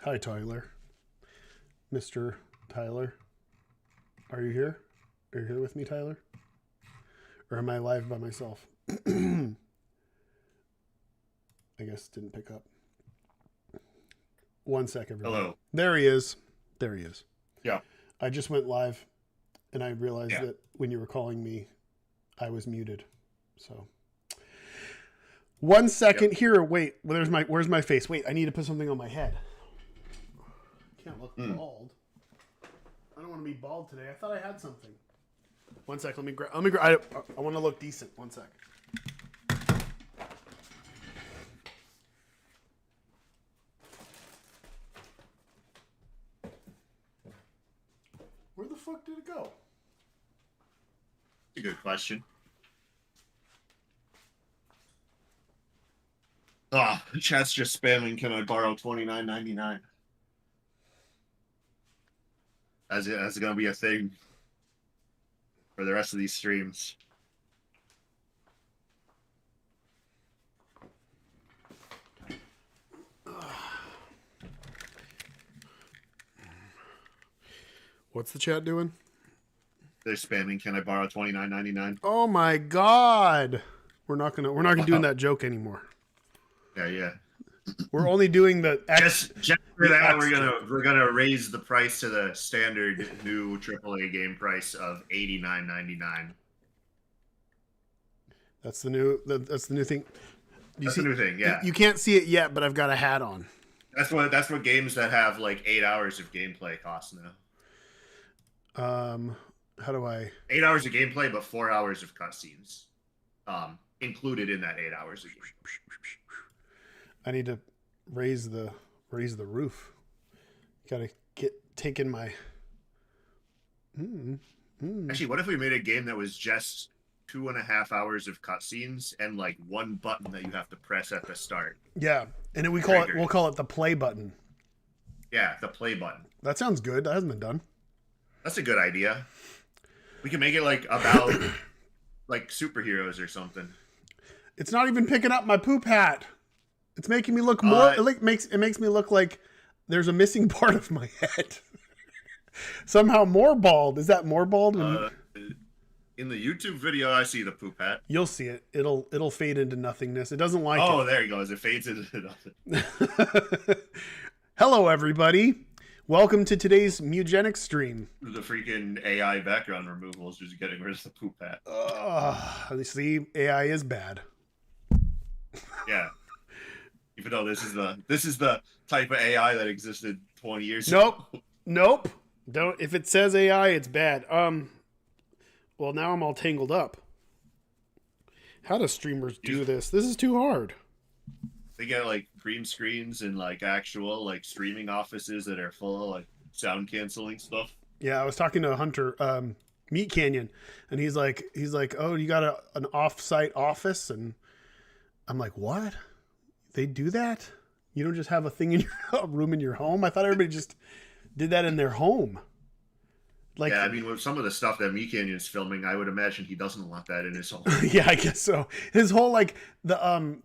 Hi, Tyler. Mr. Tyler. Are you here? Are you here with me, Tyler? Or am I live by myself? I guess didn't pick up. 1 sec, everybody. Hello. There he is. There he is. Yeah. I just went live and I realized that when you were calling me, I was muted. So 1 second here. Wait, where's my face? Wait, I need to put something on my head. Can't look bald. I don't want to be bald today. I thought I had something. 1 sec. Let me grab. I want to look decent. 1 sec. Where the fuck did it go? A good question. Chat's just spamming. Can I borrow $29.99? That's gonna be a thing for the rest of these streams. What's the chat doing? They're spamming. Can I borrow $29.99? Oh my god! We're not gonna do that joke anymore. Yeah. We're only doing the just for that. We're gonna raise the price to the standard new AAA game price of $89.99. That's the new thing. That's the new thing. Yeah. You can't see it yet, but I've got a hat on. That's what games that have like 8 hours of gameplay cost now. How do I? 8 hours of gameplay, but 4 hours of cutscenes, included in that 8 hours of gameplay. I need to raise the roof. Gotta take in my. Actually, what if we made a game that was just 2.5 hours of cutscenes and like one button that you have to press at the start? Yeah, and we'll call it the play button. Yeah, the play button. That sounds good. That hasn't been done. That's a good idea. We can make it like about like superheroes or something. It's not even picking up my poop hat. It's making me look more. It makes me look like there's a missing part of my head. Somehow more bald. Is that more bald? In the YouTube video, I see the poop hat. You'll see it. It'll fade into nothingness. It doesn't like. Oh, there it goes. It fades into nothing. Hello, everybody. Welcome to today's Mewgenics stream. The freaking AI background removal is just getting rid of the poop hat. See, AI is bad. Yeah. Even though this is the type of AI that existed 20 years ago. Nope. Don't. If it says AI, it's bad. Well, now I'm all tangled up. How do streamers do this? This is too hard. They get like green screens and like actual like streaming offices that are full of like sound canceling stuff. Yeah, I was talking to Hunter, Meat Canyon, and he's like, oh, you got an off-site office, and I'm like, what? They do that? You don't just have a thing in your room in your home? I thought everybody just did that in their home. Like, yeah, I mean, with some of the stuff that Meat Canyon's filming, I would imagine he doesn't want that in his home. Yeah, I guess so. His whole like the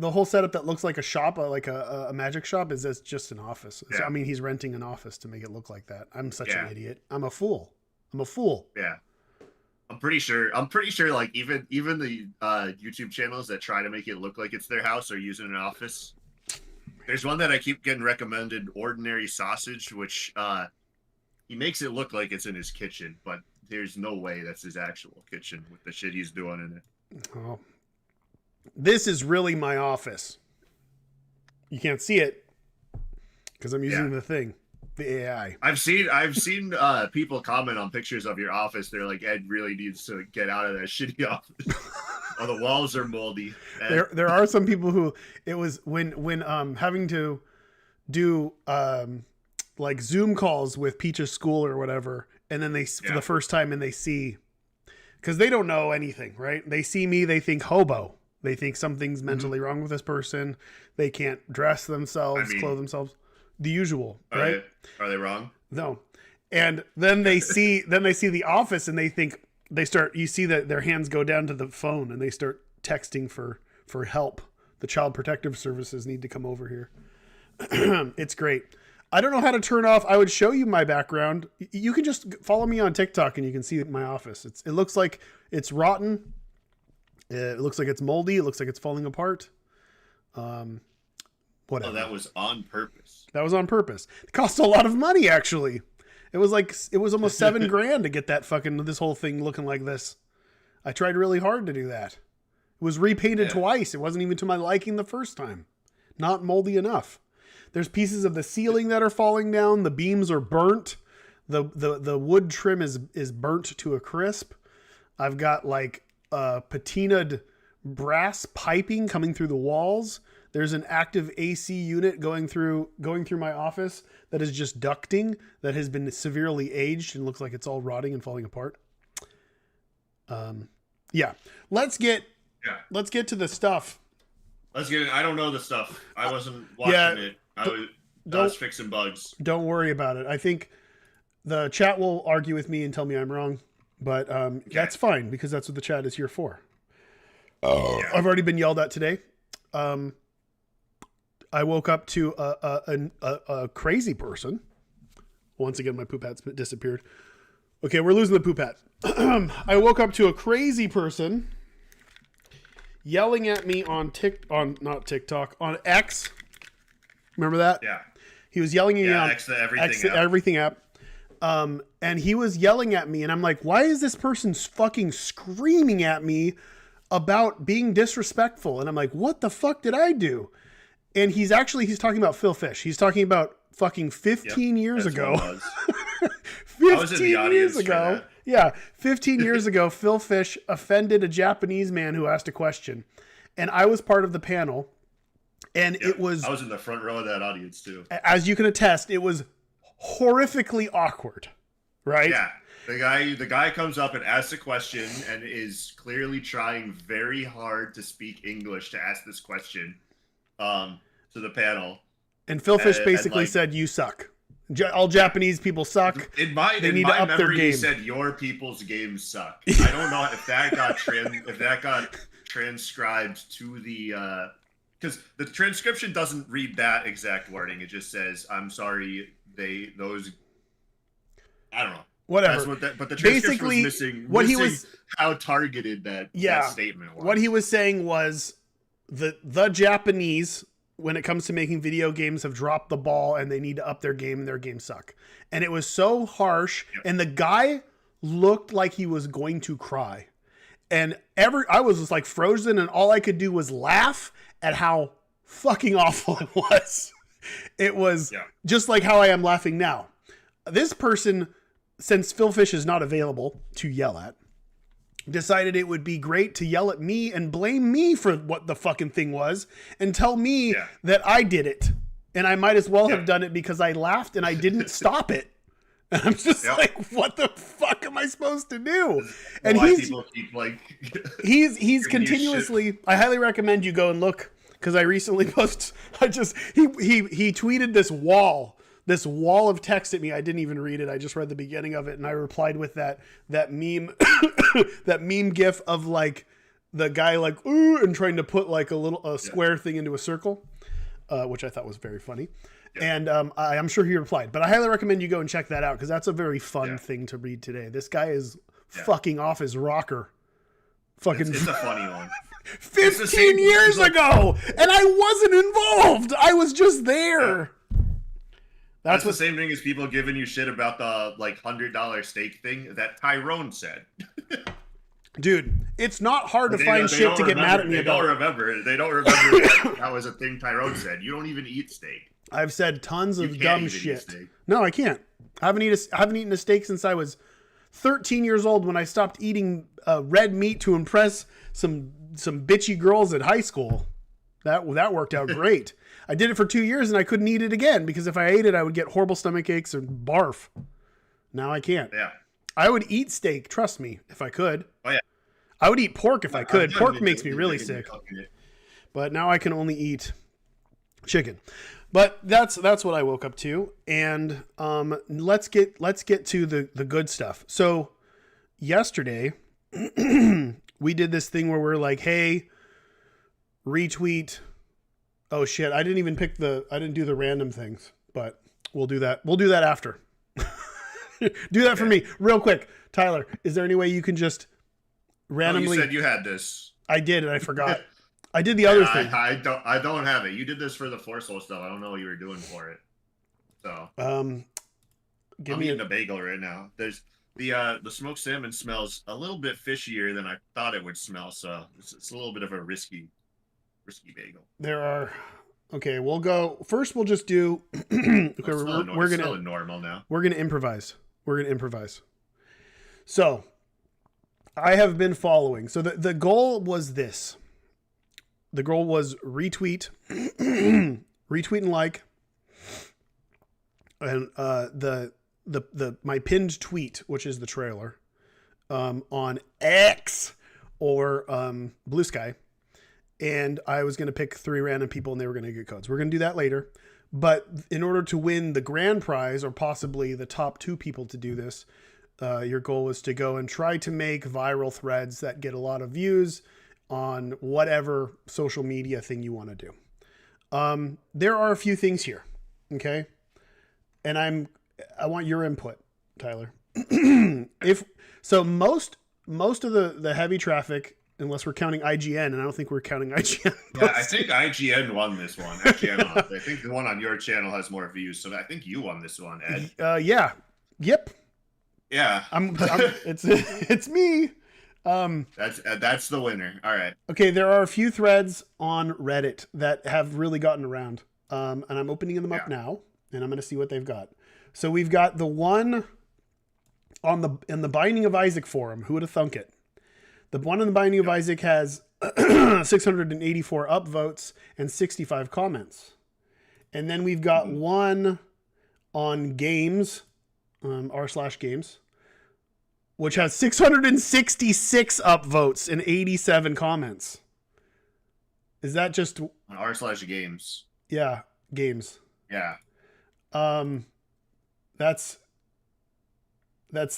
whole setup that looks like a shop, like a magic shop, is just an office. Yeah. So, I mean, he's renting an office to make it look like that. I'm such an idiot. I'm a fool. Yeah, I'm pretty sure. Like even the YouTube channels that try to make it look like it's their house are using an office. There's one that I keep getting recommended, Ordinary Sausage, which he makes it look like it's in his kitchen, but there's no way that's his actual kitchen with the shit he's doing in it. Oh, this is really my office. You can't see it because I'm using the thing, the AI. I've seen people comment on pictures of your office. They're like, Ed really needs to get out of that shitty office. Oh, the walls are moldy. There are some people who it was when having to do like Zoom calls with Peach's school or whatever, and then for the first time, and they see, because they don't know anything, right? They see me, they think hobo. They think something's mentally wrong with this person. They can't dress themselves, clothe themselves. The usual, right? Are they wrong? No. And then they see the office, and they think you see that their hands go down to the phone, and they start texting for help. The Child Protective Services need to come over here. It's great. I don't know how to turn off. I would show you my background. You can just follow me on TikTok and you can see my office. It looks like it's rotten. It looks like it's moldy. It looks like it's falling apart. Whatever. Oh, that was on purpose. That was on purpose. It cost a lot of money, actually. It was almost $7,000 to get this whole thing looking like this. I tried really hard to do that. It was repainted twice. It wasn't even to my liking the first time. Not moldy enough. There's pieces of the ceiling that are falling down. The beams are burnt. The wood trim is burnt to a crisp. I've got like patinaed brass piping coming through the walls. There's an active AC unit going through my office that is just ducting, that has been severely aged and looks like it's all rotting and falling apart. Yeah. Let's get to the stuff. Let's get it. I don't know the stuff. I wasn't watching it. I was fixing bugs. Don't worry about it. I think the chat will argue with me and tell me I'm wrong, but that's fine because that's what the chat is here for. I've already been yelled at today. I woke up to a crazy person. Once again, my poop hat's disappeared. Okay, we're losing the poop hat. I woke up to a crazy person yelling at me on X. Remember that? Yeah. He was yelling at me on X the everything app. And he was yelling at me, and I'm like, why is this person fucking screaming at me about being disrespectful? And I'm like, what the fuck did I do? And he's talking about Phil Fish. He's talking about fucking 15 years ago. 15 years ago. Yeah. 15 years ago, Phil Fish offended a Japanese man who asked a question. And I was part of the panel. And I was in the front row of that audience too. As you can attest, it was horrifically awkward. Right? Yeah. The guy comes up and asks a question and is clearly trying very hard to speak English to ask this question. To the panel, and Phil Fish basically said, "You suck. All Japanese people suck. They need to up their game." He said, "Your people's games suck." I don't know if that got transcribed to the because the transcription doesn't read that exact wording. It just says, "I'm sorry, those." I don't know. Whatever. But the transcription was missing how targeted that statement was. What he was saying was the Japanese, when it comes to making video games, have dropped the ball and they need to up their game and their games suck. And it was so harsh. Yep. And the guy looked like he was going to cry. And I was just like frozen, and all I could do was laugh at how fucking awful it was. It was just like how I am laughing now. This person, since Phil Fish is not available to yell at, decided it would be great to yell at me and blame me for what the fucking thing was and tell me that I did it. And I might as well have done it because I laughed and I didn't stop it. And I'm just like, what the fuck am I supposed to do? And he's continuously, I highly recommend you go and look, because I recently posted, he tweeted this wall of text at me. I didn't even read it. I just read the beginning of it, and I replied with that meme, that meme gif of like the guy like ooh and trying to put like a square thing into a circle, which I thought was very funny. Yeah. And I'm sure he replied, but I highly recommend you go and check that out because that's a very fun thing to read today. This guy is fucking off his rocker. Fucking, it's a funny one. 15 years ago, and I wasn't involved. I was just there. Yeah. That's the same thing as people giving you shit about the like $100 steak thing that Tyrone said. Dude, it's not hard to find shit to get mad at me about. They don't remember that was a thing Tyrone said. You don't even eat steak. I've said tons of dumb shit. No, I can't. I haven't eaten a steak since I was 13 years old when I stopped eating red meat to impress some bitchy girls at high school. That worked out great. I did it for 2 years and I couldn't eat it again because if I ate it, I would get horrible stomach aches or barf. Now I can't. Yeah. I would eat steak, trust me, if I could. Oh, yeah. I would eat pork if I could. Pork makes me really sick. But now I can only eat chicken. But that's what I woke up to. And let's get to the good stuff. So yesterday, we did this thing where we're like, hey, retweet. Oh shit, I didn't do the random things, but We'll do that. We'll do that after. Do that for me real quick. Tyler, is there any way you can just randomly... You said you had this. I did, and I forgot. I did the other thing. I don't have it. You did this for the Force Soul stuff. I don't know what you were doing for it. So I'm eating a bagel right now. There's the smoked salmon smells a little bit fishier than I thought it would smell, so it's a little bit of a risky bagel. There are... Okay, we'll go first. We'll just do. Okay, we're gonna normal now. We're gonna improvise. So, I have been following. So the goal was this. The goal was retweet, retweet and like, and the my pinned tweet, which is the trailer, on X or Blue Sky. And I was going to pick 3 random people and they were going to get codes. We're going to do that later. But in order to win the grand prize, or possibly the top 2 people to do this, your goal is to go and try to make viral threads that get a lot of views on whatever social media thing you want to do. There are a few things here. Okay. And I want your input, Tyler. Most of the heavy traffic, unless we're counting IGN, and I don't think we're counting IGN. Yeah, I think IGN won this one. I think the one on your channel has more views, so I think you won this one, Ed. Yeah. Yep. Yeah. It's me. That's the winner. All right. Okay, there are a few threads on Reddit that have really gotten around, and I'm opening them up now, and I'm going to see what they've got. So we've got the one in the Binding of Isaac forum. Who would have thunk it? The one in the Binding of Isaac has 684 upvotes and 65 comments. And then we've got one on games, r/games, which has 666 upvotes and 87 comments. Is that just... r/games. Yeah, games. Yeah. That's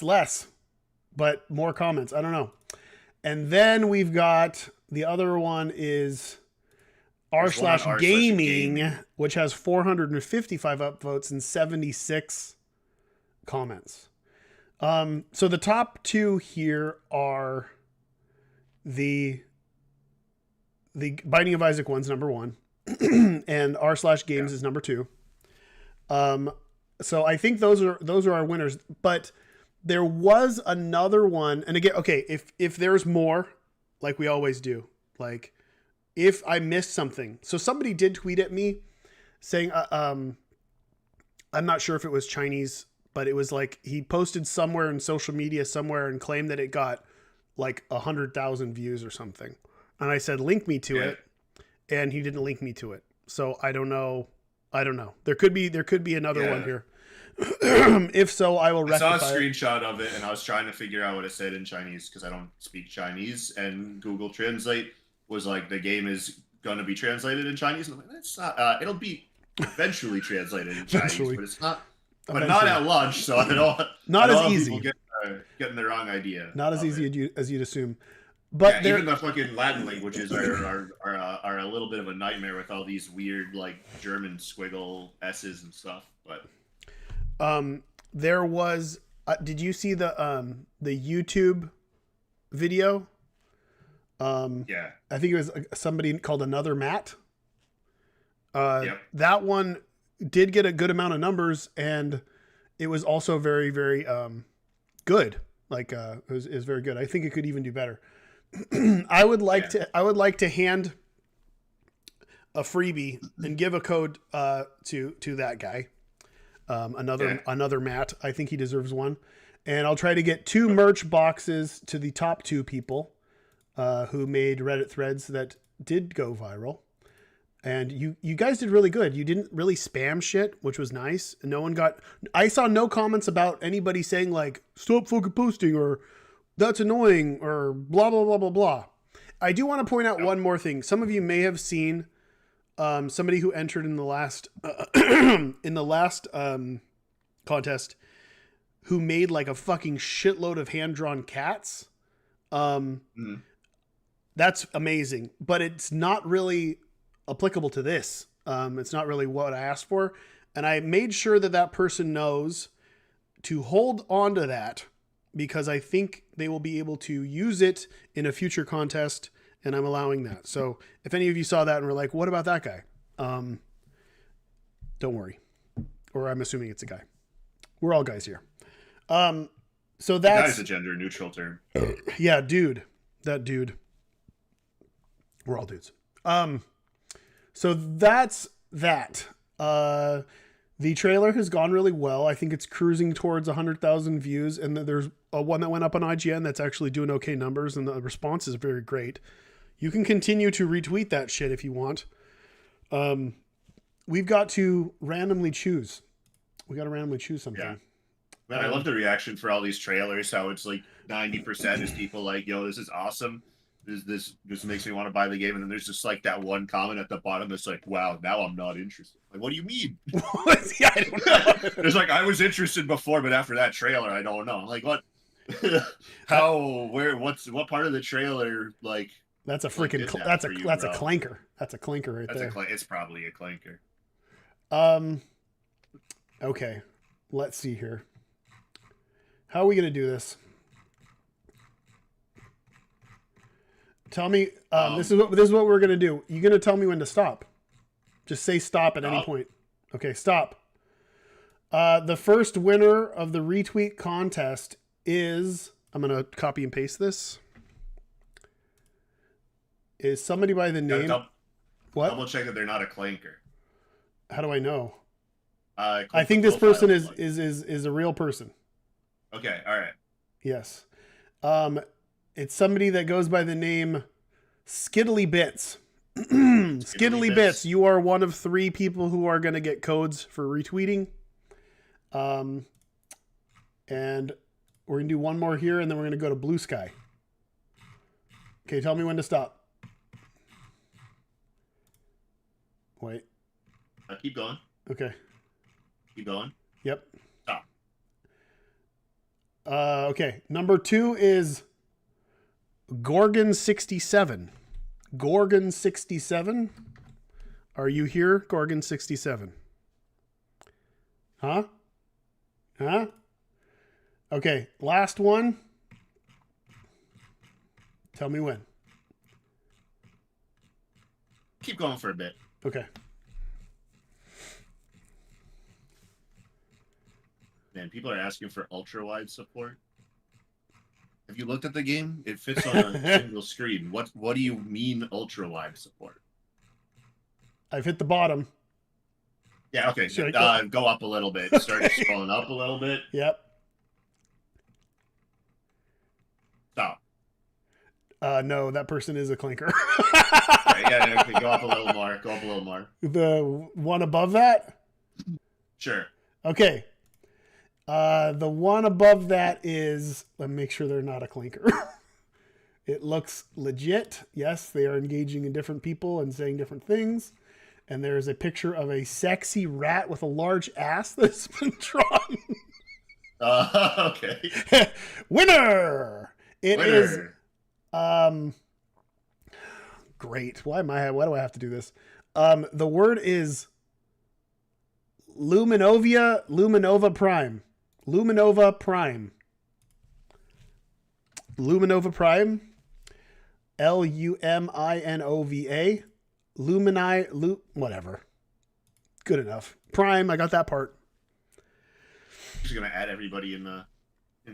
less, but more comments. I don't know. And then we've got the other one is r/gaming, which has 455 upvotes and 76 comments. So the top 2 here are the Binding of Isaac one's number 1, and r/games is number 2. So I think those are our winners, but there was another one, and again, okay, if there's more, like we always do, like if I missed something. So somebody did tweet at me saying, I'm not sure if it was Chinese, but it was like he posted somewhere in social media somewhere and claimed that it got like 100,000 views or something. And I said, link me to it. And he didn't link me to it. So I don't know. There could be another one here. If so, I will rectify. I saw a screenshot of it, and I was trying to figure out what it said in Chinese because I don't speak Chinese, and Google Translate was like, the game is going to be translated in Chinese. And I'm like, that's not. It'll be eventually translated in Chinese, but it's not. But not at lunch, so I don't. Not as easy. Getting the wrong idea. Not as easy as you'd assume. But even the fucking Latin languages are a little bit of a nightmare with all these weird like German squiggle S's and stuff, but. There was, did you see the YouTube video? Yeah. I think it was somebody called Another Matt. Yep. That one did get a good amount of numbers, and it was also very, very, good. Like, it was very good. I think it could even do better. I would like to hand a freebie and give a code, to that guy. Another Matt. I think he deserves one. And I'll try to get 2 merch boxes to the top 2 people who made Reddit threads that did go viral. And you guys did really good. You didn't really spam shit, which was nice. I saw no comments about anybody saying like, stop fucking posting, or that's annoying, or blah, blah, blah, blah, blah. I do want to point out one more thing. Some of you may have seen somebody who entered in the last contest who made like a fucking shitload of hand-drawn cats. That's amazing, but it's not really applicable to this. It's not really what I asked for. And I made sure that that person knows to hold on to that because I think they will be able to use it in a future contest, and I'm allowing that. So if any of you saw that and were like, what about that guy? Don't worry. Or I'm assuming it's a guy. We're all guys here. So that's... Guy's a gender neutral term. Yeah, dude. That dude. We're all dudes. So that's that. The trailer has gone really well. I think it's cruising towards 100,000 views, and there's one that went up on IGN that's actually doing okay numbers, and the response is very great. You can continue to retweet that shit if you want. We've got to randomly choose. We got to randomly choose something. Yeah. Man, I love the reaction for all these trailers. How it's like 90% is people like, "Yo, this is awesome. This makes me want to buy the game." And then there's just like that one comment at the bottom that's like, "Wow, now I'm not interested." Like, what do you mean? Yeah, I don't know. It's like, I was interested before, but after that trailer, I don't know. Like, what? How? Where? What part of the trailer? Like, that's a freaking. That's a clanker. That's a clanker right there. It's probably a clanker. Okay, let's see here. How are we gonna do this? Tell me. This is what we're gonna do. You're gonna tell me when to stop. Just say stop at any point. Okay, stop. The first winner of the retweet contest is, I'm gonna copy and paste this. Is somebody by the name? What? Double check that they're not a clanker. How do I know? I think this person is a real person. Okay, all right. Yes. It's somebody that goes by the name Skiddly Bits. Skiddly Bits, you are one of 3 people who are going to get codes for retweeting. And we're going to do one more here, and then we're going to go to Blue Sky. Okay, tell me when to stop. Wait. Keep going. Okay. Keep going. Yep. Stop. Okay. Number 2 is Gorgon67. Gorgon67. Are you here, Gorgon67? Huh? Huh? Okay. Last one. Tell me when. Keep going for a bit. Okay. Man, people are asking for ultra-wide support. Have you looked at the game? It fits on a single screen. What do you mean ultra-wide support? I've hit the bottom. Yeah, okay. Go up a little bit. Start scrolling up a little bit. Yep. Stop. No, that person is a clinker. Okay, okay, go up a little more. Go up a little more. The one above that? Sure. Okay. The one above that is, let me make sure they're not a clinker. It looks legit. Yes, they are engaging in different people and saying different things. And there's a picture of a sexy rat with a large ass that's been drawn. Okay. Winner! It is. Great. Why do I have to do this? The word is Luminova Prime. Luminova Prime. Luminova Prime. Luminova. Whatever. Good enough. Prime. I got that part. Just gonna add everybody in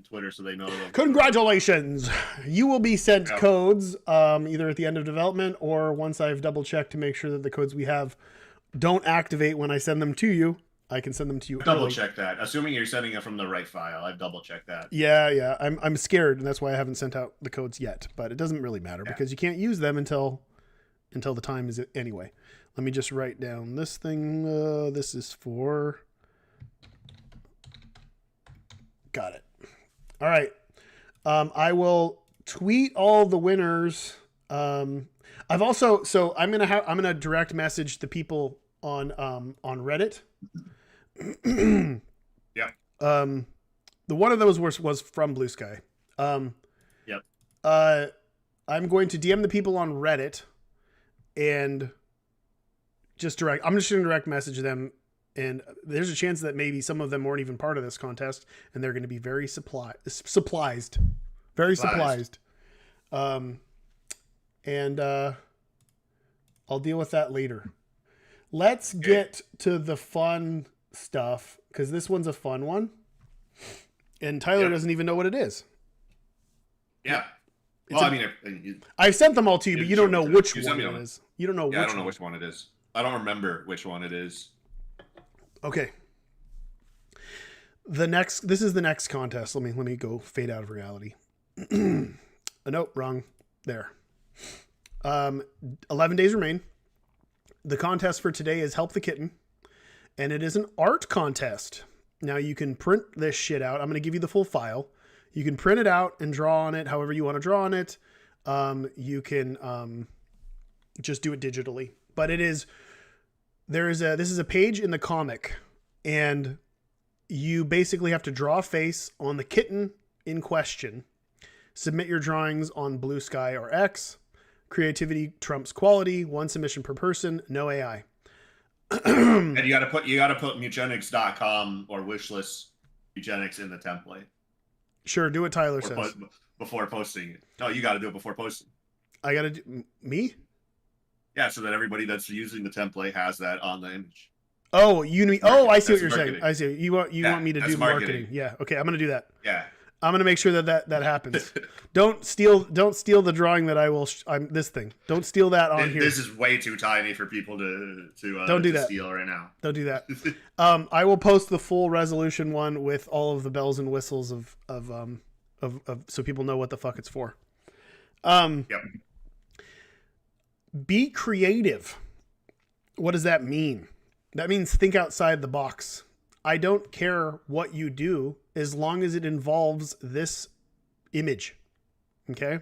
Twitter so they know. Congratulations! You will be sent codes either at the end of development or once I've double checked to make sure that the codes we have don't activate when I send them to you. I can send them to you. Double check that. Assuming you're sending it from the right file, I've double checked that. Yeah. I'm scared, and that's why I haven't sent out the codes yet. But it doesn't really matter because you can't use them until the time is anyway. Let me just write down this thing. This is for. Got it. All right. I will tweet all the winners. I've also I'm gonna direct message the people on Reddit. Yep. The one of those was from Blue Sky. Yep. I'm going to DM the people on Reddit and I'm just gonna direct message them And there's a chance that maybe some of them weren't even part of this contest, and they're going to be very very supplied. And I'll deal with that later. Let's get to the fun stuff, because this one's a fun one. And Tyler doesn't even know what it is. Yeah. Well, I mean, I've sent them all to you, but you don't know which one it is. You don't know which one. I don't know which one it is. I don't remember which one it is. Okay. This is the next contest. Let me go fade out of reality. Nope, wrong. There. 11 days remain. The contest for today is Help the Kitten, and it is an art contest. Now you can print this shit out. I'm going to give you the full file. You can print it out and draw on it however you want to draw on it. You can just do it digitally. But this is a page in the comic, and you basically have to draw a face on the kitten in question. Submit your drawings on Blue Sky or X. Creativity trumps quality. 1 submission per person. No AI. And you gotta put Mewgenics.com or wishlist Mewgenics in the template. Sure, do what Tyler says. Before posting it. No, you gotta do it before posting. I gotta do me? Yeah, so that everybody that's using the template has that on the image. Oh, I see what you're marketing. saying. I see. You want me to do marketing. Yeah. Okay, I'm gonna do that. Yeah. I'm gonna make sure that happens. Don't steal the drawing that I will. This thing. Don't steal that on here. This is way too tiny for people to don't do that. Steal right now. Don't do that. I will post the full resolution one with all of the bells and whistles of so people know what the fuck it's for. Yep. Be creative. What does that mean? That means think outside the box. I don't care what you do as long as it involves this image. Okay?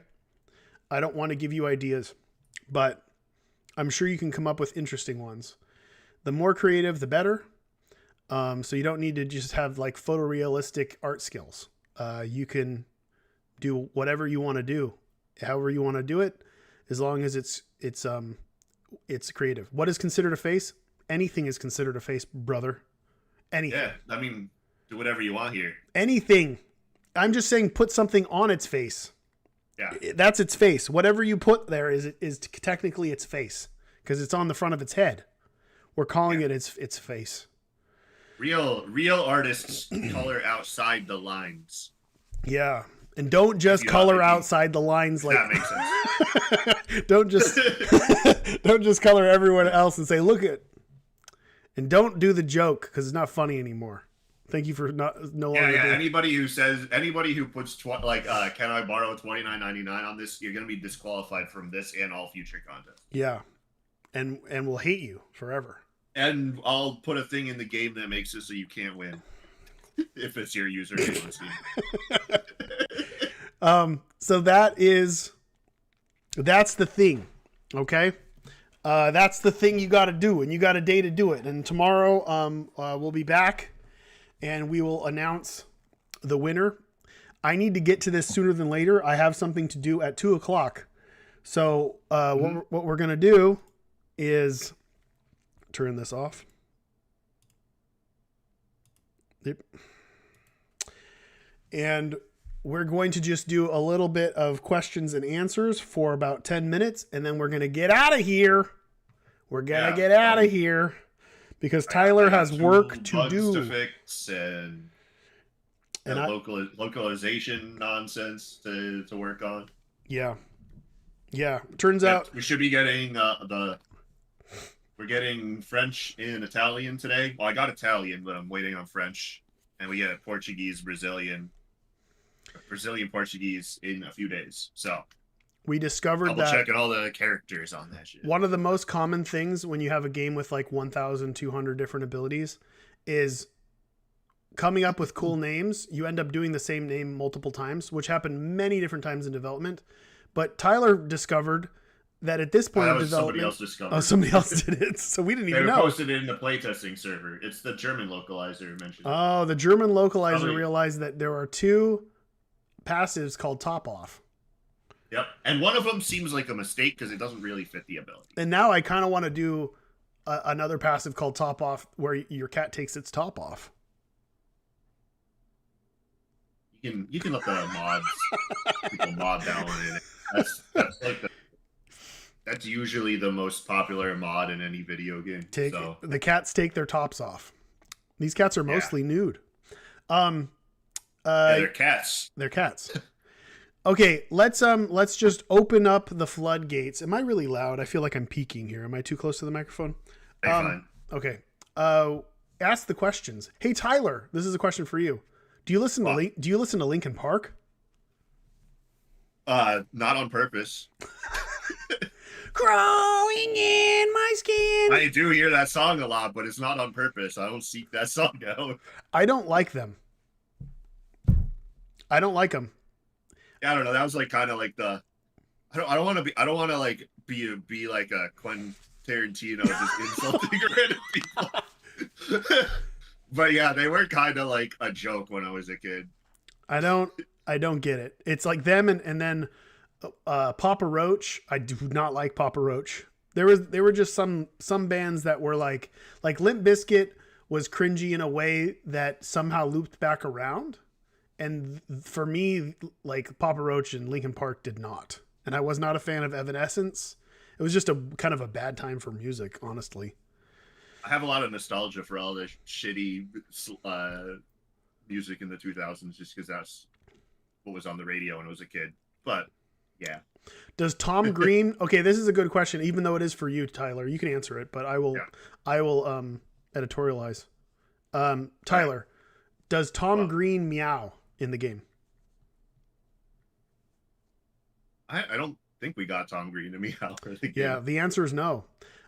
I don't want to give you ideas, but I'm sure you can come up with interesting ones. The more creative, the better. So you don't need to just have like photorealistic art skills. You can do whatever you want to do, however you want to do it, as long as it's creative. What is considered a face? Anything is considered a face, brother. Anything. Yeah, I mean, do whatever you want here. Anything. I'm just saying put something on its face. Yeah. That's its face. Whatever you put there is technically its face, because it's on the front of its head. We're calling it its face. Real artists color outside the lines. Yeah. And don't just color outside the lines like that makes sense. don't just color everyone else and say, look at. And don't do the joke, because it's not funny anymore. Thank you for no longer. Yeah. Anybody who puts can I borrow $29.99 on this? You're gonna be disqualified from this and all future content. Yeah, and we'll hate you forever. And I'll put a thing in the game that makes it so you can't win if it's your username. So that's the thing. Okay. That's the thing you got to do, and you got a day to do it. And tomorrow, we'll be back, and we will announce the winner. I need to get to this sooner than later. I have something to do at 2:00. So, what we're gonna do is turn this off. Yep. And we're going to just do a little bit of questions and answers for about 10 minutes, and then we're gonna get out of here. We're going to get out of here because Tyler has work to do. To fix and localization nonsense to work on. Yeah. Yeah. Turns out we should be getting we're getting French and Italian today. Well, I got Italian, but I'm waiting on French. And we get Portuguese, Brazilian, Portuguese in a few days. So we discovered that checking all the characters on that shit. One of the most common things when you have a game with like 1,200 different abilities is coming up with cool names. You end up doing the same name multiple times, which happened many different times in development. But Tyler discovered that at this point of development, somebody else did it. So we didn't even know. They posted it in the playtesting server. It's the German localizer mentioned. Oh, the German localizer realized that there are 2 passives called top off. Yep, and one of them seems like a mistake because it doesn't really fit the ability. And now I kind of want to do another passive called Top Off, where your cat takes its top off. You can let the mods people mod that one in. That's like that's usually the most popular mod in any video game. The cats take their tops off. These cats are mostly nude. They're cats. They're cats. Okay, let's just open up the floodgates. Am I really loud? I feel like I'm peaking here. Am I too close to the microphone? Fine. Okay. Ask the questions. Hey Tyler, this is a question for you. Do you listen to Linkin Park? Not on purpose. Growing in my skin. I do hear that song a lot, but it's not on purpose. I don't seek that song out. I don't like them. I don't like them. Yeah, I don't know. That was like kind of like the. I don't want to like be like a Quentin Tarantino just insulting random people. But yeah, they were kind of like a joke when I was a kid. I don't get it. It's like them and then Papa Roach. I do not like Papa Roach. There were just some bands that were like Limp Bizkit was cringy in a way that somehow looped back around. And for me, like Papa Roach and Linkin Park did not. And I was not a fan of Evanescence. It was just a kind of a bad time for music, honestly. I have a lot of nostalgia for all the shitty music in the 2000s just because that's what was on the radio when I was a kid. But yeah. Does Tom Green, okay, this is a good question, even though it is for you, Tyler. You can answer it, but I will editorialize. Tyler, does Tom Green meow in the game? I don't think we got Tom Green to meow for the game. Yeah, the answer is no.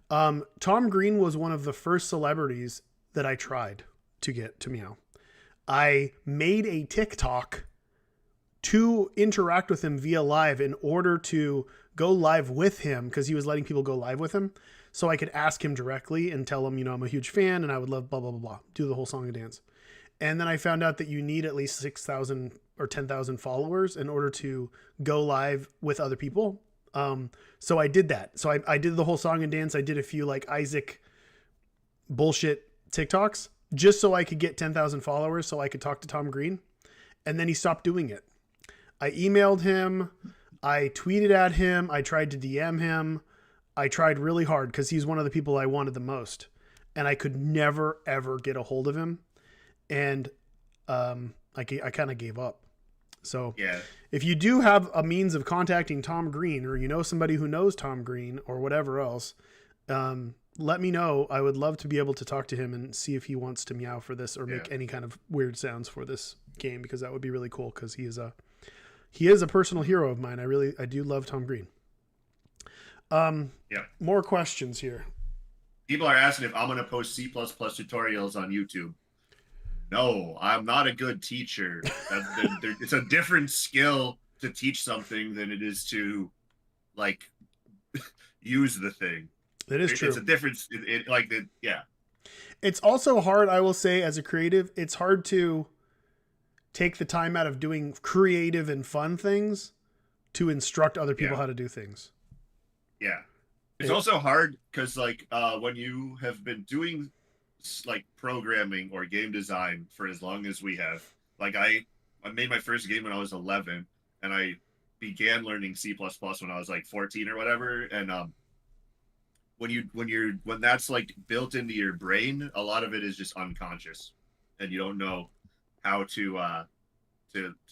Tom Green was one of the first celebrities that I tried to get to meow. I made a TikTok to interact with him via live in order to go live with him because he was letting people go live with him. So I could ask him directly and tell him, I'm a huge fan and I would love blah, blah, blah, blah, do the whole song and dance. And then I found out that you need at least 6,000 or 10,000 followers in order to go live with other people. So I did that. So I did the whole song and dance. I did a few like Isaac bullshit TikToks just so I could get 10,000 followers so I could talk to Tom Green. And then he stopped doing it. I emailed him. I tweeted at him. I tried to DM him. I tried really hard because he's one of the people I wanted the most. And I could never, ever get a hold of him. And I kind of gave up. So yeah, if you do have a means of contacting Tom Green or somebody who knows Tom Green or whatever else, let me know. I would love to be able to talk to him and see if he wants to meow for this or make any kind of weird sounds for this game because that would be really cool because he is a personal hero of mine. I do love Tom Green. More questions here. People are asking if I'm going to post C++ tutorials on YouTube. No, I'm not a good teacher. It's a different skill to teach something than it is to like use the thing. That is true. It's a difference. It's also hard, I will say, as a creative, it's hard to take the time out of doing creative and fun things to instruct other people how to do things. Yeah. It's also hard because when you have been doing like programming or game design for as long as we have, like I made my first game when I was 11 and I began learning C++ when I was like 14 or whatever. And when that's like built into your brain, a lot of it is just unconscious and you don't know how to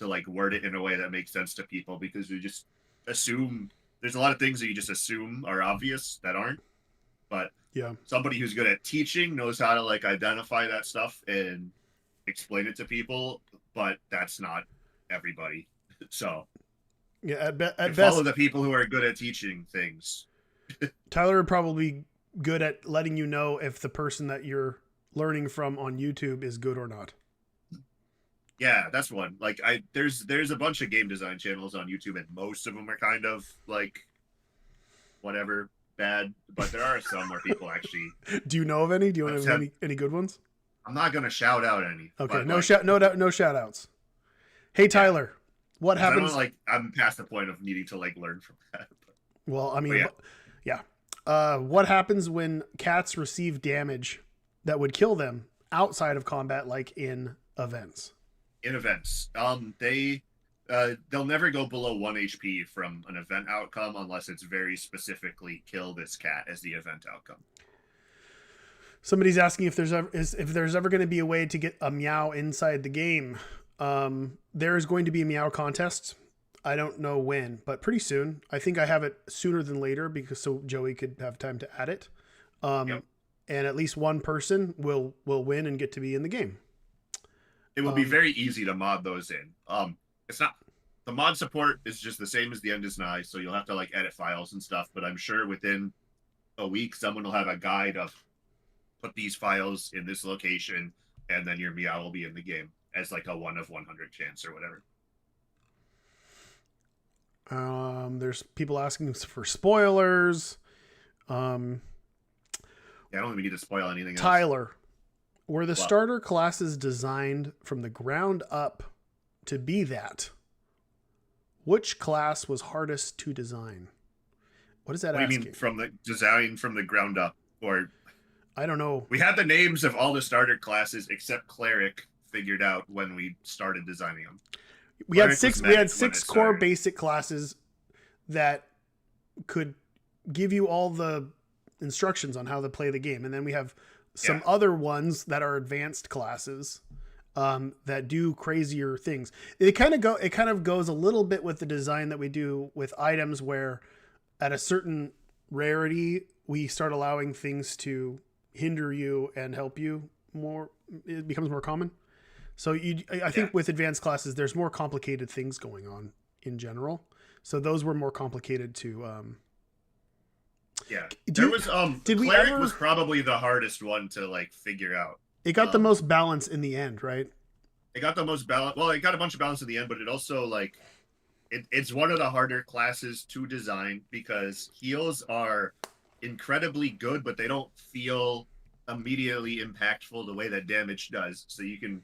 like word it in a way that makes sense to people because you just assume there's a lot of things that you just assume are obvious that aren't. But somebody who's good at teaching knows how to like identify that stuff and explain it to people, but that's not everybody. So at best, follow the people who are good at teaching things. Tyler would probably be good at letting you know if the person that you're learning from on YouTube is good or not. Yeah, that's one. Like there's a bunch of game design channels on YouTube and most of them are kind of like whatever. Bad, but there are some where people actually. Do you know of any? Do you know any good ones? I'm not gonna shout out any. Okay, no shout outs. Hey Tyler, what happens? I'm past the point of needing to like learn from that. Well, I mean, yeah. What happens when cats receive damage that would kill them outside of combat, like in events? In events, they'll never go below 1 HP from an event outcome unless it's very specifically kill this cat as the event outcome. Somebody's asking if there's ever going to be a way to get a meow inside the game. There is going to be a meow contest. I don't know when, but pretty soon. I think I have it sooner than later because so Joey could have time to add it. Yep. And at least one person will win and get to be in the game. It will be very easy to mod those in. It's not, the mod support is just the same as the end is nigh, so you'll have to like edit files and stuff, but I'm sure within a week someone will have a guide of put these files in this location and then your meow will be in the game as like a 1 of 100 chance or whatever. There's people asking for spoilers. Yeah, I don't think we need to spoil anything else. Tyler, were the starter classes designed from the ground up to be that? Which class was hardest to design? What is that asking? What do you mean from the design from the ground up? Or I don't know. We had the names of all the starter classes except Cleric figured out when we started designing them. We had six core basic classes that could give you all the instructions on how to play the game. And then we have some other ones that are advanced classes that do crazier things. It kind of goes a little bit with the design that we do with items where at a certain rarity, we start allowing things to hinder you and help you more. It becomes more common. So I think with advanced classes, there's more complicated things going on in general. So those were more complicated to. Cleric was probably the hardest one to like figure out. It got the most balance in the end, right? It got the most balance. Well, it got a bunch of balance in the end, but it also like it's one of the harder classes to design because heals are incredibly good, but they don't feel immediately impactful the way that damage does. So you can.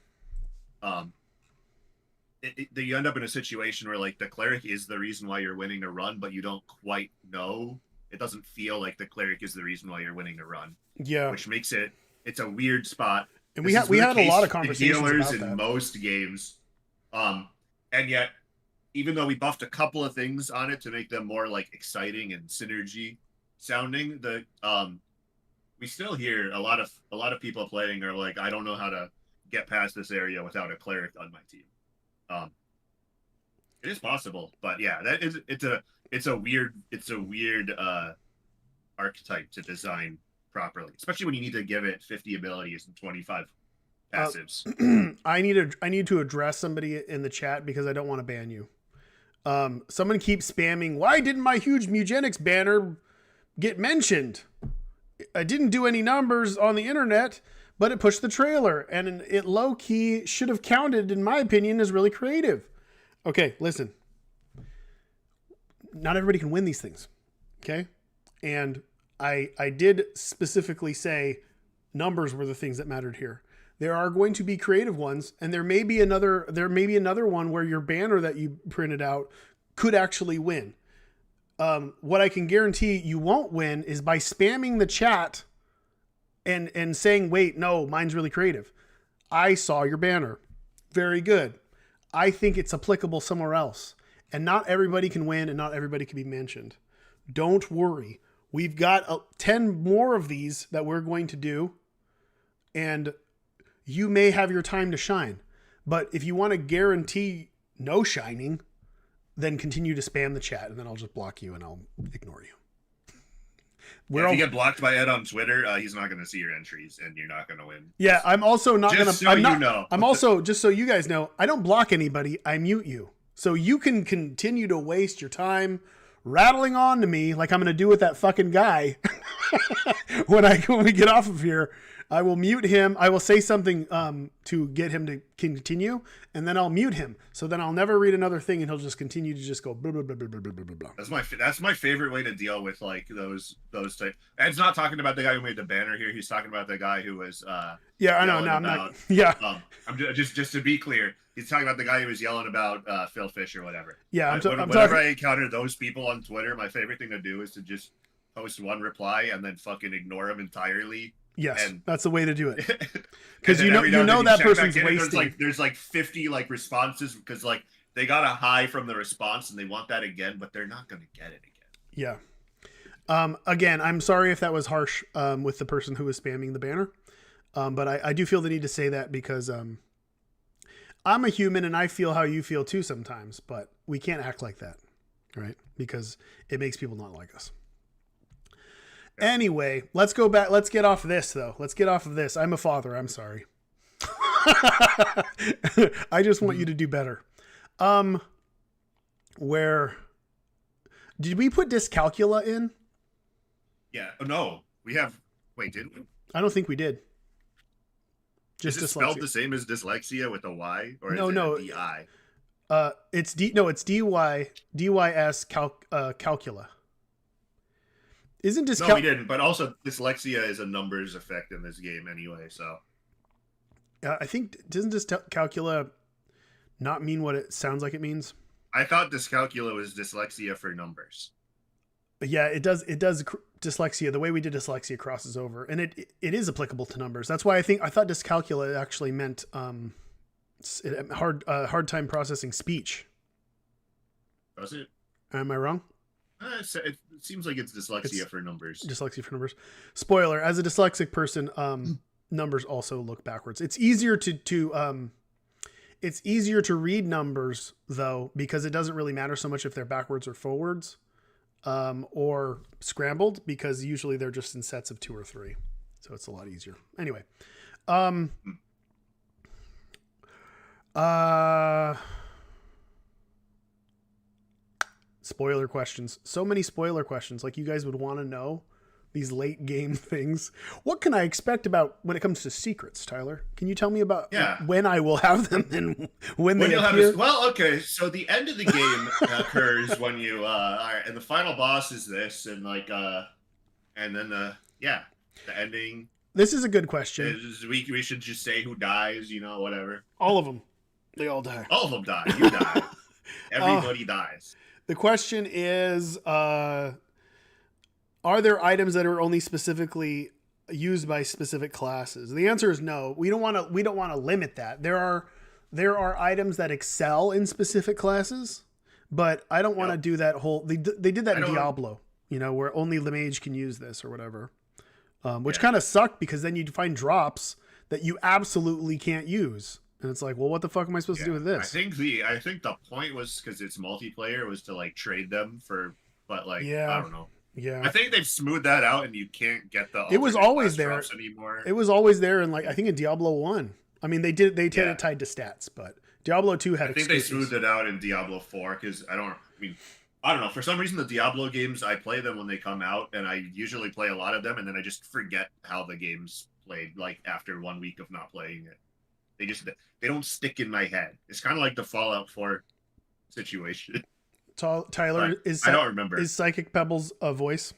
You end up in a situation where like the cleric is the reason why you're winning a run, but you don't quite know. It doesn't feel like the cleric is the reason why you're winning a run. Yeah, which makes it's a weird spot. And we had a lot of conversations healers about that. In most games, and yet even though we buffed a couple of things on it to make them more like exciting and synergy sounding, we still hear a lot of people playing are like, I don't know how to get past this area without a cleric on my team. It is possible, but yeah, it's a weird archetype to design properly, especially when you need to give it 50 abilities and 25 passives. I need to address somebody in the chat because I don't want to ban you. Someone keeps spamming, why didn't my huge Mewgenics banner get mentioned? I didn't do any numbers on the internet, but it pushed the trailer, and it low-key should have counted, in my opinion, as really creative. Okay, listen. Not everybody can win these things, okay? And I did specifically say numbers were the things that mattered here. There are going to be creative ones, and there may be another one where your banner that you printed out could actually win. What I can guarantee you won't win is by spamming the chat and saying, wait, no, mine's really creative. I saw your banner. Very good. I think it's applicable somewhere else. And not everybody can win and not everybody can be mentioned. Don't worry. We've got 10 more of these that we're going to do. And you may have your time to shine. But if you want to guarantee no shining, then continue to spam the chat and then I'll just block you and I'll ignore you. If you get blocked by Ed on Twitter, he's not going to see your entries, and you're not going to win. Yeah, I'm also not going to. I'm also, just so you guys know, I don't block anybody. I mute you, so you can continue to waste your time rattling on to me like I'm going to do with that fucking guy. when we get off of here, I will mute him. I will say something to get him to continue, and then I'll mute him. So then I'll never read another thing, and he'll just continue to just go blah blah blah blah blah blah blah blah. That's my favorite way to deal with like those type. Ed's not talking about the guy who made the banner here. He's talking about the guy who was. Yeah, I know. No, I'm not. Yeah. I'm just to be clear. He's talking about the guy who was yelling about Phil Fish or whatever. Yeah, whenever I encounter those people on Twitter, my favorite thing to do is to just post one reply and then fucking ignore them entirely. Yes, And that's the way to do it. because Because you know that person's wasting. There's like 50 like responses because like they got a high from the response and they want that again, but they're not gonna get it again. Yeah. Again, I'm sorry if that was harsh with the person who was spamming the banner. But I do feel the need to say that because I'm a human and I feel how you feel too sometimes, but we can't act like that, right? Because it makes people not like us. Yeah. Anyway, let's go back. Let's get off this though. Let's get off of this. I'm a father. I'm sorry. I just want you to do better. Where did we put dyscalculia in? Yeah. Oh, no, we have. Wait, didn't we? I don't think we did. Just is it spelled the same as dyslexia with a Y, or no, is it no, DI? It's DYS calcula. Isn't dyscalculia? No, we didn't. But also, dyslexia is a numbers effect in this game anyway. So I think doesn't dyscalculia not mean what it sounds like it means? I thought dyscalculia was dyslexia for numbers. Yeah, it does. It does. Dyslexia, the way we did dyslexia crosses over, and it is applicable to numbers. That's why I thought dyscalculia actually meant hard time processing speech. Does it? Am I wrong? It seems like it's dyslexia for numbers. Dyslexia for numbers. Spoiler: as a dyslexic person, numbers also look backwards. It's easier to read numbers though because it doesn't really matter so much if they're backwards or forwards. Or scrambled because usually they're just in sets of 2 or 3. So it's a lot easier. Anyway. Spoiler questions. So many spoiler questions. Like you guys would want to know these late game things. What can I expect about when it comes to secrets, Tyler? Can you tell me about when I will have them and when they appear? Well, okay. So the end of the game occurs when you and the final boss is this, and like and then the ending. This is a good question. We should just say who dies, whatever. All of them. They all die. All of them die. You die. Everybody dies. The question is, are there items that are only specifically used by specific classes? The answer is no. We don't want to limit that. There are items that excel in specific classes, but I don't want to do that whole. They did that in Diablo, where only the mage can use this or whatever, which kind of sucked because then you'd find drops that you absolutely can't use, and it's like, well, what the fuck am I supposed to do with this? I think the point was because it's multiplayer was to like trade them for, but like I don't know. Yeah, I think they've smoothed that out, and you can't get the. It was always there anymore. It was always there, and like I think in Diablo 1. I mean, they had it tied to stats, but Diablo 2 had. I think they smoothed it out in Diablo 4 because I don't know. For some reason, the Diablo games I play them when they come out, and I usually play a lot of them, and then I just forget how the game's played. Like after 1 week of not playing it, they don't stick in my head. It's kind of like the Fallout 4 situation. Tyler, I don't remember. Is Psychic Pebbles a voice?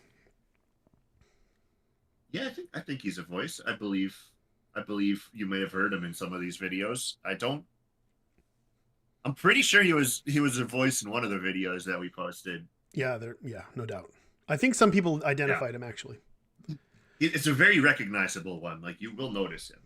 Yeah, I think he's a voice. I believe you may have heard him in some of these videos. I'm pretty sure he was a voice in one of the videos that we posted. Yeah, no doubt. I think some people identified him actually. It's a very recognizable one. Like you will notice him.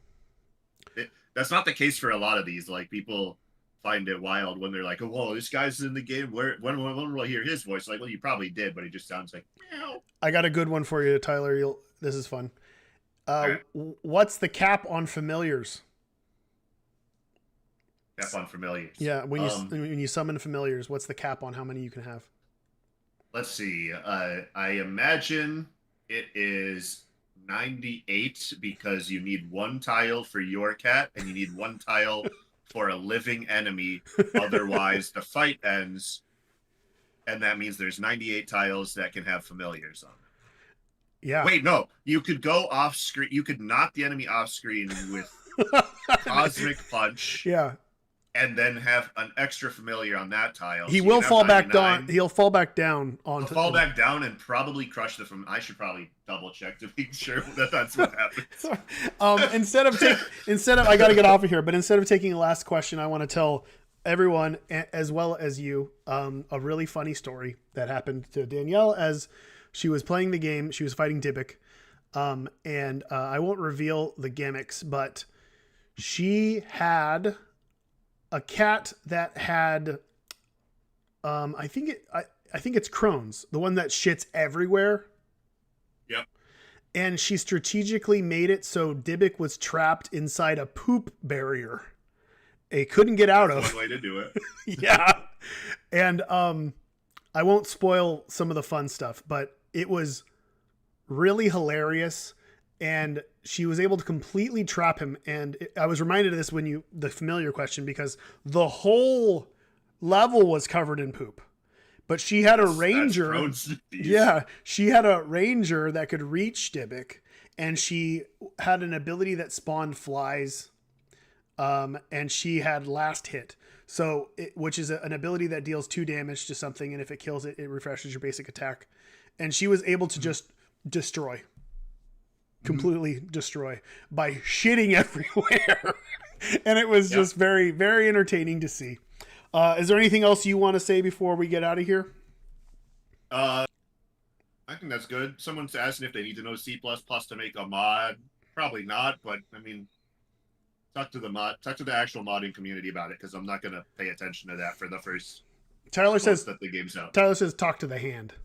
That's not the case for a lot of these. Like people find it wild when they're like, "Oh, whoa, this guy's in the game. When will I hear his voice?" Like, well, you probably did, but it just sounds like. Meow. I got a good one for you, Tyler. This is fun. Right. What's the cap on familiars? Cap on familiars. Yeah, when you summon familiars, what's the cap on how many you can have? Let's see. I imagine it is 98 because you need 1 tile for your cat and you need 1 tile for a living enemy. Otherwise, the fight ends, and that means there's 98 tiles that can have familiars on them. Yeah. Wait, no. You could go off screen. You could knock the enemy off screen with Cosmic Punch. Yeah. And then have an extra familiar on that tile. He will fall back down. He'll fall back down onto. He'll fall back down and probably crush the from. I should probably double check to be sure that that's what happens. Instead of I got to get off of here, but instead of taking the last question, I want to tell everyone as well as you a really funny story that happened to Danielle as She was playing the game. She was fighting Dybbuk. And I won't reveal the gimmicks, but she had a cat that had, I think it's Crohn's, the one that shits everywhere. Yep. And she strategically made it so Dybbuk was trapped inside a poop barrier. It couldn't get out of. One way to do it. Yeah. And I won't spoil some of the fun stuff, but it was really hilarious. And she was able to completely trap him. And I was reminded of this when the familiar question, because the whole level was covered in poop. But she had a ranger. Yeah, she had a ranger that could reach Dybbuk, and she had an ability that spawned flies, and she had last hit. So, which is an ability that deals 2 damage to something, and if it kills it, it refreshes your basic attack. And she was able to just destroy, completely destroy by shitting everywhere, and it was just very, very entertaining to see. Is there anything else you want to say before we get out of here? I think that's good. Someone's asking if they need to know C++ to make a mod. Probably not, but I mean, talk to the actual modding community about it, because I'm not going to pay attention to that for the first. Tyler says that the game's out. Tyler says talk to the hand.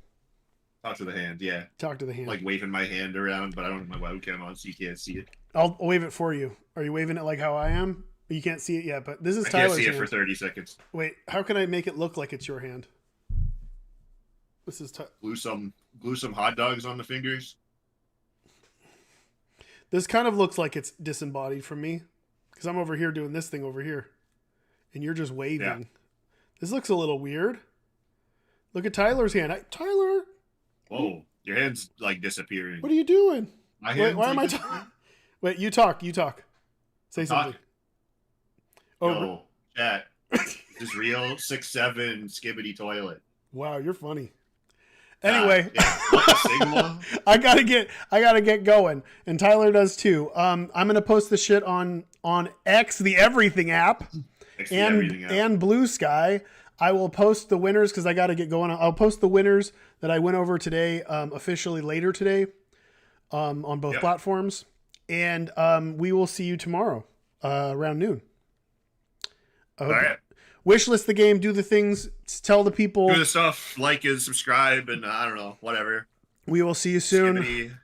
Talk to the hand, yeah. Talk to the hand. Like waving my hand around, but I don't have my webcam on, so you can't see it. I'll wave it for you. Are you waving it like how I am? You can't see it yet, but this is Tyler's hand. I can't see it for 30 seconds. Wait, how can I make it look like it's your hand? This is glue some hot dogs on the fingers. This kind of looks like it's disembodied from me, because I'm over here doing this thing over here, and you're just waving. Yeah. This looks a little weird. Look at Tyler's hand. Tyler. Whoa, your hand's like disappearing. What are you doing? My hand's why am I talking? Wait, you talk. Say something. Oh, chat. This is real 6'7" skibbity toilet. Wow, you're funny. Anyway, Sigma. I gotta get going, and Tyler does too. I'm gonna post the shit on X, the Everything app, and Blue Sky. I will post the winners because I gotta get going. I'll post the winners that I went over today officially later today on both platforms, and we will see you tomorrow around noon. All right. Wishlist the game, do the things, tell the people. Do the stuff, like and subscribe, and I don't know, whatever. We will see you soon. Skibbity.